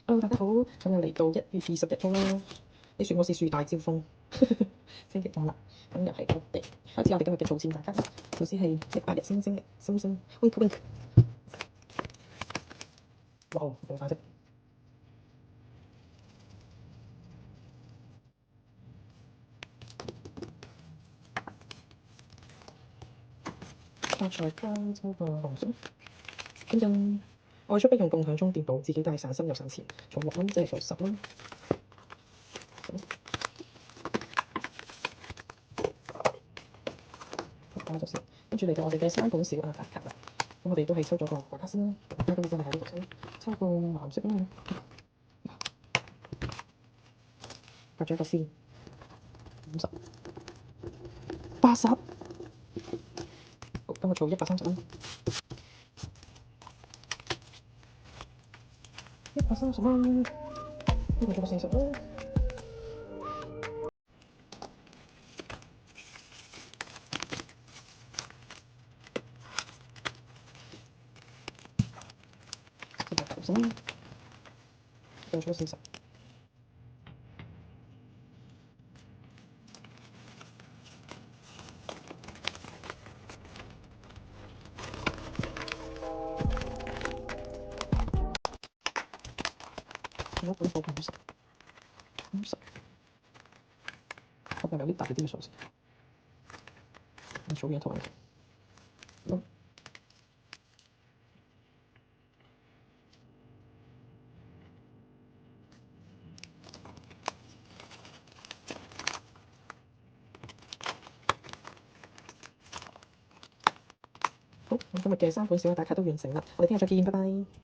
Hello，大家好，咁又嚟到1月21號啦。你說我是樹大招風，星期五啦。咁又係我哋開始我哋今日嘅早餐大家。首先係18日星星，wink wink。哇，好快色。發財加州個紅色。跟住外出不用共享充電寶，自己帶散心又省錢。從6蚊即係到10蚊。加咗先，跟住嚟到我哋嘅3本小亞卡啦。咁我哋都係抽咗個白卡先啦。咁我哋喺呢度抽個藍色啦。夾咗一個先，50、80。好，等我儲130蚊。130蚊，呢個做個40啦。190蚊，又做個40。仲有一本貨50，後邊有啲大啲嘅數字，你數嘢圖嚟。好，咁今日嘅3本小額打卡都完成啦，我哋聽日再見，拜拜。